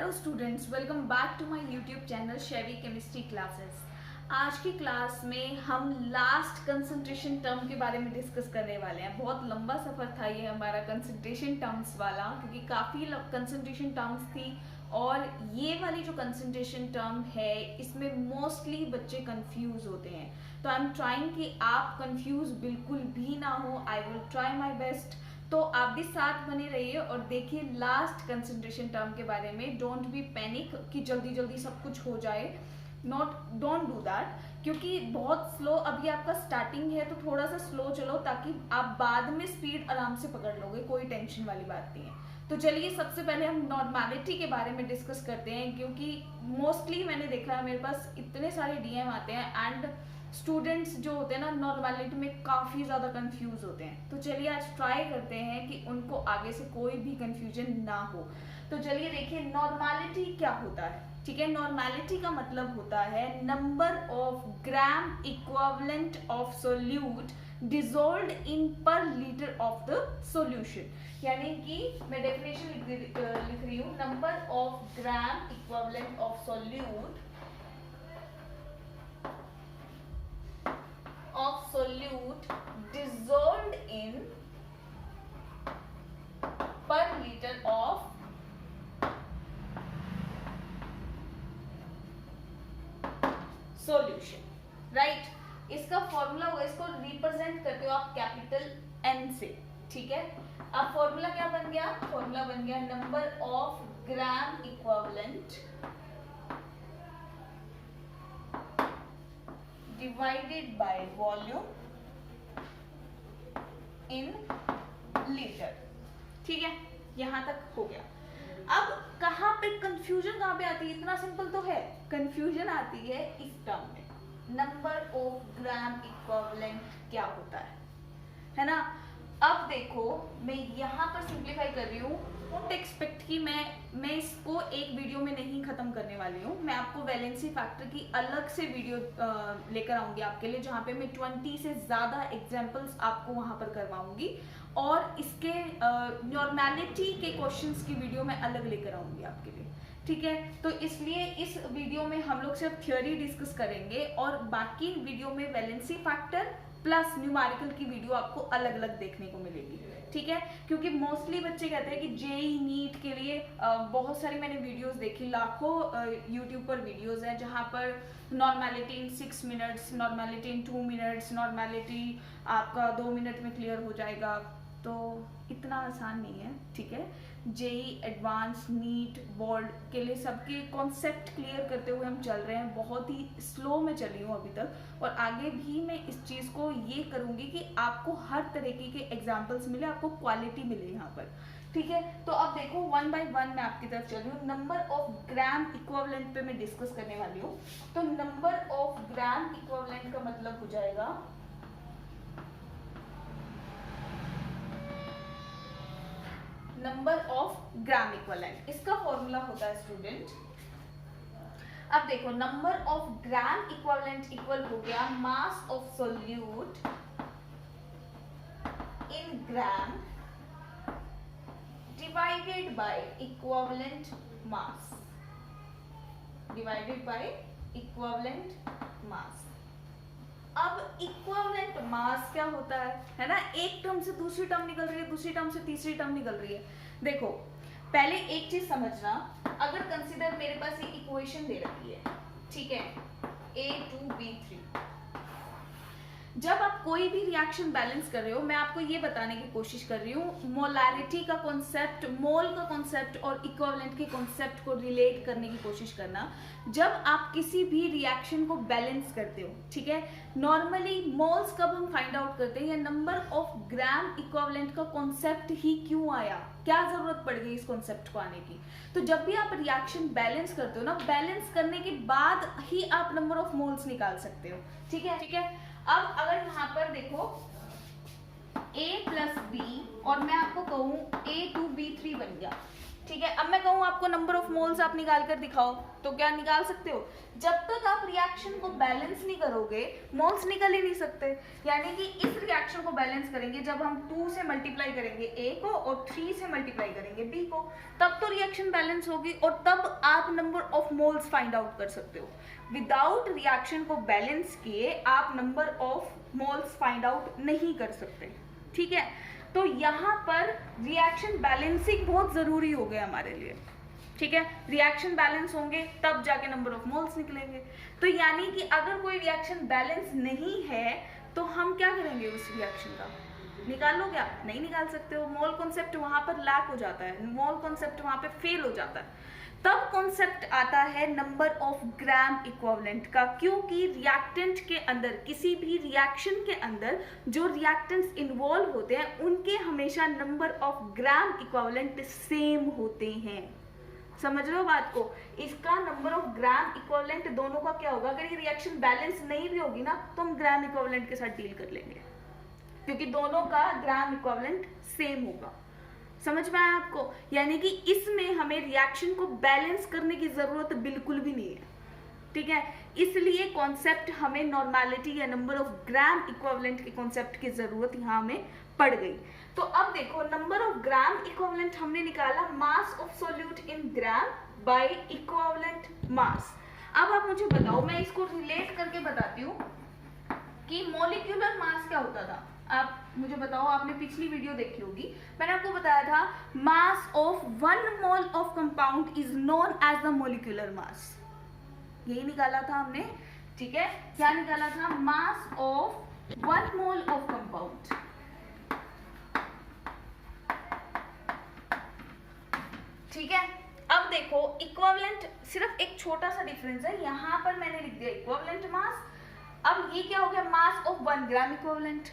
Hello students, welcome back to my YouTube channel Shevi chemistry classes. आज की class में हम लास्ट कंसंट्रेशन टर्म के बारे में डिस्कस करने वाले हैं। बहुत लंबा सफ़र था ये हमारा कंसंट्रेशन टर्म्स वाला, क्योंकि काफ़ी कंसंट्रेशन टर्म्स थी और ये वाली जो कंसंट्रेशन टर्म है इसमें मोस्टली बच्चे कंफ्यूज होते हैं। तो आई एम ट्राइंग कि आप कंफ्यूज बिल्कुल भी ना हो। I will try my best. तो आप भी साथ बने रहिए और देखिए लास्ट कंसंट्रेशन टर्म के बारे में। डोंट बी पैनिक कि जल्दी जल्दी सब कुछ हो जाए। डोंट डू दैट, क्योंकि बहुत स्लो अभी आपका स्टार्टिंग है, तो थोड़ा सा स्लो चलो ताकि आप बाद में स्पीड आराम से पकड़ लोगे। कोई टेंशन वाली बात नहीं है। तो चलिए सबसे पहले हम नॉर्मेलिटी के बारे में डिस्कस करते हैं, क्योंकि मोस्टली मैंने देखा है मेरे पास इतने सारे डीएम आते हैं एंड स्टूडेंट्स जो होते हैं ना नॉर्मेलिटी में काफ़ी ज़्यादा कंफ्यूज होते हैं। तो चलिए आज ट्राई करते हैं कि उनको आगे से कोई भी कंफ्यूजन ना हो। तो चलिए देखिए नॉर्मेलिटी क्या होता है। ठीक है, नॉर्मेलिटी का मतलब होता है number of gram equivalent of solute dissolved इन पर लीटर ऑफ द सॉल्यूशन। यानी कि मैं डेफिनेशन लिख रही हूँ, number of gram equivalent of solute of solute dissolved in per liter of solution, right? इसका फॉर्मूला होगा, इसको रिप्रेजेंट करते हो आप कैपिटल N से। ठीक है, अब फॉर्मूला क्या बन गया? फॉर्मूला बन गया number of gram equivalent divided by volume in liter। ठीक है, यहां तक हो गया। अब कहां पे कंफ्यूजन कहां पे आती है? इतना सिंपल तो है। कंफ्यूजन आती है इस टर्म में, नंबर ऑफ ग्राम इक्विवेलेंट क्या होता है ना। अब देखो मैं यहाँ पर सिंप्लीफाई कर रही हूँ। डोंट एक्सपेक्ट कि मैं इसको एक वीडियो में नहीं खत्म करने वाली हूँ। मैं आपको वैलेंसी फैक्टर की अलग से वीडियो लेकर आऊंगी आपके लिए, जहाँ पे मैं 20 से ज़्यादा एग्जाम्पल्स आपको वहाँ पर करवाऊंगी और इसके नॉर्मेलिटी के क्वेश्चंस की वीडियो मैं अलग लेकर आऊंगी आपके लिए। ठीक है, तो इसलिए इस वीडियो में हम लोग सिर्फ थ्योरी डिस्कस करेंगे और बाकी वीडियो में वैलेंसी फैक्टर प्लस न्यूमेरिकल की वीडियो आपको अलग अलग देखने को मिलेगी। ठीक है, क्योंकि मोस्टली बच्चे कहते हैं कि जेई नीट के लिए बहुत सारी मैंने वीडियोस देखी, लाखों यूट्यूब पर वीडियोस हैं जहां पर नॉर्मेलिटी इन 6 मिनट्स, नॉर्मेलिटी इन 2 मिनट्स, नॉर्मेलिटी आपका 2 मिनट में क्लियर हो जाएगा। तो इतना आसान नहीं है। ठीक है, जेई एडवांस नीट बोर्ड के लिए सबके कॉन्सेप्ट क्लियर करते हुए हम चल रहे हैं। बहुत ही स्लो में चली हूँ अभी तक और आगे भी मैं इस चीज़ को ये करूँगी कि आपको हर तरीके के एग्जाम्पल्स मिले, आपको क्वालिटी मिले यहाँ पर। ठीक है, तो अब देखो 1 बाय 1 मैं आपकी तरफ चल रही हूँ। नंबर ऑफ ग्राम इक्विवेलेंट पे मैं डिस्कस करने वाली हूँ। तो नंबर ऑफ ग्राम इक्विवेलेंट का मतलब हो जाएगा नंबर ऑफ ग्राम इक्विवेलेंट। इसका फॉर्मूला होता है स्टूडेंट, अब देखो number of gram equivalent equal हो गया mass of solute in gram divided by equivalent mass, divided by equivalent mass. अब इक्विवेलेंट मास क्या होता है ना? एक टर्म से दूसरी टर्म निकल रही है, दूसरी टर्म से तीसरी टर्म निकल रही है। देखो पहले एक चीज समझना, अगर कंसीडर मेरे पास ये इक्वेशन दे रखी है, ठीक है, A2B3। जब आप कोई भी रिएक्शन बैलेंस कर रहे हो, मैं आपको ये बताने की कोशिश कर रही हूँ मोलैरिटी का कॉन्सेप्ट, मोल का कॉन्सेप्ट और इक्विवेलेंट के कॉन्सेप्ट को रिलेट करने की कोशिश करना जब आप किसी भी रिएक्शन को बैलेंस करते हो। ठीक है, नॉर्मली मोल्स कब हम फाइंड आउट करते हैं या नंबर ऑफ ग्राम इक्विवेलेंट का कॉन्सेप्ट ही क्यों आया, क्या जरूरत पड़ गई इस कॉन्सेप्ट को आने की? तो जब भी आप रिएक्शन बैलेंस करते हो ना, बैलेंस करने के बाद ही आप नंबर ऑफ मोल्स निकाल सकते हो। ठीक है, ठीक है। अब अगर यहाँ पर देखो A प्लस B और मैं आपको कहूँ A2B3 बन गया। ठीक है, अब मैं कहूँ आपको नंबर ऑफ मोल्स आप निकाल कर दिखाओ, तो क्या निकाल सकते हो? जब तक आप रिएक्शन को बैलेंस नहीं करोगे मोल्स निकल ही नहीं सकते। यानी कि इस रिएक्शन को बैलेंस करेंगे जब हम 2 से मल्टीप्लाई करेंगे ए को और 3 से मल्टीप्लाई करेंगे बी को, तब तो रिएक्शन बैलेंस होगी और तब आप number of moles find out कर सकते हो। विदाउट रिएक्शन को बैलेंस किए आप number of moles find out नहीं कर सकते। ठीक है, तो यहाँ पर रिएक्शन बैलेंसिंग बहुत जरूरी हो गया हमारे लिए। ठीक है, रिएक्शन बैलेंस होंगे तब जाके नंबर ऑफ मोल्स निकलेंगे। तो यानी कि अगर कोई रिएक्शन बैलेंस नहीं है तो हम क्या करेंगे? उस रिएक्शन का निकाल लो, क्या नहीं निकाल सकते हो। मोल कॉन्सेप्ट वहां पर लैक हो जाता है, मोल कॉन्सेप्ट वहां पे फेल हो जाता है। तब कॉन्सेप्ट आता है नंबर ऑफ ग्राम इक्विवेलेंट का, क्योंकि रिएक्टेंट के अंदर, किसी भी रिएक्शन के अंदर जो रिएक्टेंट्स इन्वॉल्व होते हैं उनके हमेशा number of gram equivalent same होते हैं। समझ रहे हो बात को? इसका नंबर ऑफ ग्राम इक्विवेलेंट दोनों का क्या होगा? अगर ये रिएक्शन बैलेंस नहीं भी होगी ना तो हम ग्राम इक्विवेलेंट के साथ डील कर लेंगे, क्योंकि दोनों का ग्राम इक्विवेलेंट सेम होगा। समझ में आया आपको? यानी कि इसमें हमें रिएक्शन को बैलेंस करने की जरूरत बिल्कुल भी नहीं है। ठीक है, इसलिए कॉन्सेप्ट हमें नॉर्मेलिटी या नंबर ऑफ ग्राम इक्विवेलेंट के कॉन्सेप्ट की जरूरत यहाँ हमें पड़ गई। तो अब देखो, नंबर ऑफ ग्राम इक्विवेलेंट हमने निकाला, mass of solute in gram by equivalent mass. अब आप मुझे बताओ, मैं इसको रिलेट करके बताती हूँ कि मॉलिक्यूलर मास क्या होता था। आप मुझे बताओ, आपने पिछली वीडियो देखी होगी, मैंने आपको बताया था mass of 1 mole of compound is known as the molecular mass. यही निकाला था हमने। ठीक है, क्या निकाला था? Mass of 1 mole of compound. ठीक है, अब देखो इक्विवेलेंट, सिर्फ एक छोटा सा डिफरेंस है, यहां पर मैंने लिख दिया इक्विवेलेंट मास, अब ये क्या हो गया? मास ऑफ 1 ग्राम इक्विवेलेंट।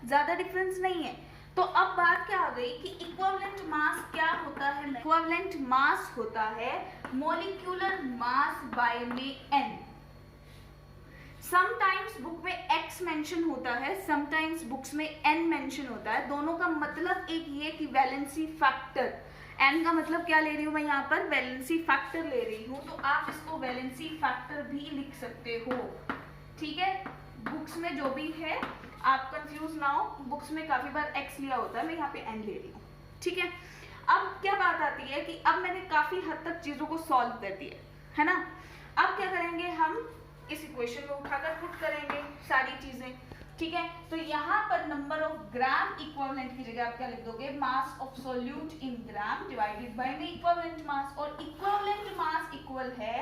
ज्यादा डिफरेंस नहीं है। तो अब बात क्या आ गई कि इक्विवेलेंट मास क्या होता है? इक्विवेलेंट मास होता है मॉलिक्यूलर मास बाय में n। समटाइम्स बुक में x मेंशन होता है, समटाइम्स बुक्स में n मेंशन होता है। दोनों का मतलब एक ये कि वैलेंसी फैक्टर, n का मतलब क्या ले रही हूं मैं यहाँ पर? वैलेंसी फैक्टर ले रही हूँ, तो आप इसको वैलेंसी फैक्टर भी लिख सकते हो। ठीक है, बुक्स में जो भी है, आप कंफ्यूज ना हो, बुक्स में काफी बार x लिया होता है, मैं यहाँ पे n ले रही हूँ। ठीक है, अब क्या बात आती है कि अब मैंने काफी हद तक चीजों को सॉल्व कर दिया है ना। अब क्या करेंगे? हम इस इक्वेशन में उठाकर पुट करेंगे सारी चीजें। ठीक है, तो यहाँ पर नंबर ऑफ ग्राम इक्विवेलेंट की जगह आप क्या लिख दोगे? Mass of solute in gram divided by में इक्विवेलेंट मास, और इक्विवेलेंट मास इक्वल है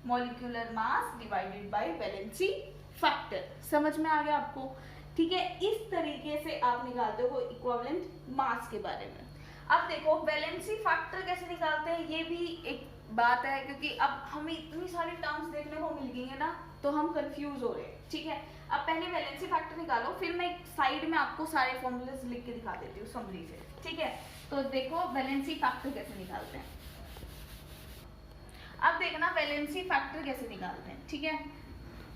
molecular mass divided by valency factor. समझ में आ गया आपको? ठीक है, इस तरीके से आप निकालते हो इक्विवेलेंट मास के बारे में। अब देखो वैलेंसी फैक्टर कैसे निकालते हैं, ये भी एक बात है, क्योंकि अब हमें इतनी सारी टर्म्स देखने को मिल गई है ना, तो हम कंफ्यूज हो रहे हैं। ठीक है, अब पहले वैलेंसी फैक्टर निकालो, फिर मैं एक साइड में आपको सारे फॉर्मूलेस लिख के दिखा देती हूँ समरी से। ठीक है, तो देखो वैलेंसी फैक्टर कैसे निकालते हैं। अब देखना वैलेंसी फैक्टर कैसे निकालते हैं। ठीक है,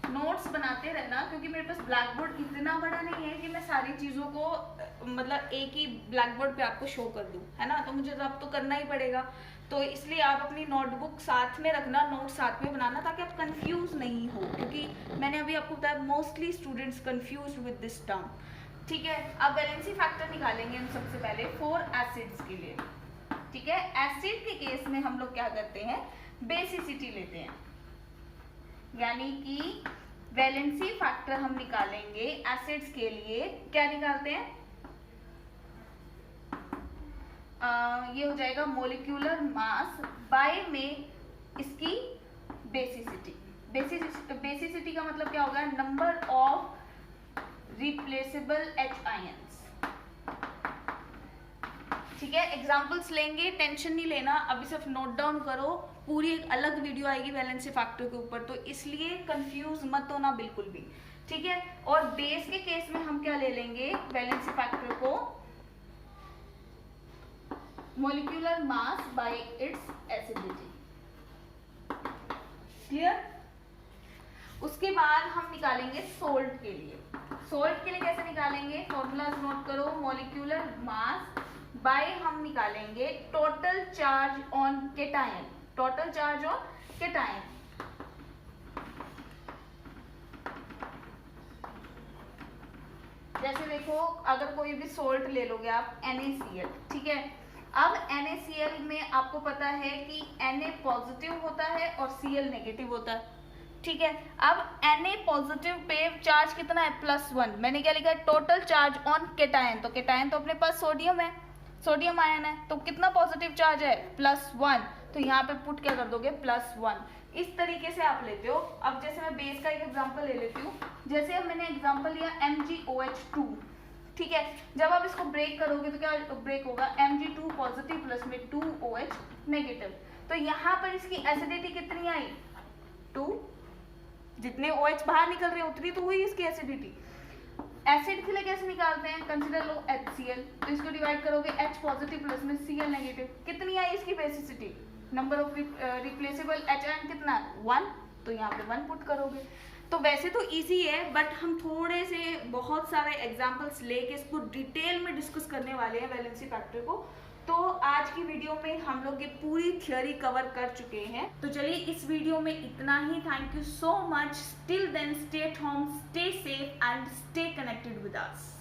नोट्स बनाते रहना, क्योंकि मेरे पास ब्लैक बोर्ड इतना बड़ा नहीं है कि मैं सारी चीज़ों को मतलब एक ही ब्लैक बोर्ड पे आपको शो कर दूं, है ना। तो मुझे तो अब तो करना ही पड़ेगा, तो इसलिए आप अपनी नोटबुक साथ में रखना, नोट साथ में बनाना, ताकि आप कंफ्यूज नहीं हो, क्योंकि मैंने अभी आपको बताया mostly students confuse with this term. ठीक है, अब वैलेंसी फैक्टर निकालेंगे हम सबसे पहले 4 एसिड्स के लिए। ठीक है, एसिड के केस में हम लोग क्या करते हैं? बेसिसिटी लेते हैं, यानी कि वैलेंसी फैक्टर हम निकालेंगे एसिड्स के लिए। क्या निकालते हैं? ये हो जाएगा मॉलिक्यूलर मास बाय में इसकी बेसिसिटी। बेसिसिटी का मतलब क्या होगा? Number of replaceable H ions. ठीक है, एग्जांपल्स लेंगे, टेंशन नहीं लेना, अभी सिर्फ नोट डाउन करो, पूरी एक अलग वीडियो आएगी वैलेंसी फैक्टर के ऊपर, तो इसलिए कंफ्यूज मत होना बिल्कुल भी। ठीक है, और बेस के केस में हम क्या ले लेंगे? वैलेंसी फैक्टर को molecular mass by it's acidity. Clear? उसके बाद हम निकालेंगे सोल्ट के लिए। सोल्ट के लिए कैसे निकालेंगे? फॉर्मूलाज नोट करो, मॉलिक्यूलर मास बाय हम निकालेंगे total charge on cation, total charge on cation. जैसे देखो अगर कोई भी सोल्ट ले लोगे आप NaCl, ठीक है। अब NaCl में आपको पता है कि Na पॉजिटिव होता है और Cl नेगेटिव होता है, ठीक है। अब Na पॉजिटिव पे चार्ज कितना है, +1। मैंने क्या लिखा है, टोटल चार्ज ऑन केटायन, तो केटायन तो अपने पास सोडियम है, सोडियम आयन है, तो कितना पॉजिटिव चार्ज है, +1। तो यहाँ पे पुट क्या कर दोगे, +1। इस तरीके से आप लेते हो। अब जैसे मैं बेस का एक एग्जांपल ले लेती हूँ, जैसे अब मैंने एग्जांपल लिया MgOH2, ठीक है। जब आप इसको ब्रेक करोगे तो क्या ब्रेक होगा, Mg2 पॉजिटिव प्लस में 2OH नेगेटिव। तो यहाँ पर इसकी एसिडिटी कितनी आई, 2। जितने OH बाहर निकल रहे हैं उतनी तो हुई इसकी एसिडिटी। एसिड के लिए कैसे निकालते हैं, कंसिडर लो HCl, तो इसको डिवाइड करोगे H पॉजिटिव प्लस में Cl नेगेटिव, कितनी आई इसकी basicity, number of replaceable H ion कितना, 1, तो यहाँ पे 1 पुट करोगे। तो वैसे तो इजी है, बट हम थोड़े से बहुत सारे एग्जांपल्स लेके इसको डिटेल में डिस्कस करने वाले हैं वैलेंसी फैक्टर को। तो आज की वीडियो में हम लोग ये पूरी थियोरी कवर कर चुके हैं। तो चलिए इस वीडियो में इतना ही। Thank you so much. Till then stay at home, stay safe and stay connected with us.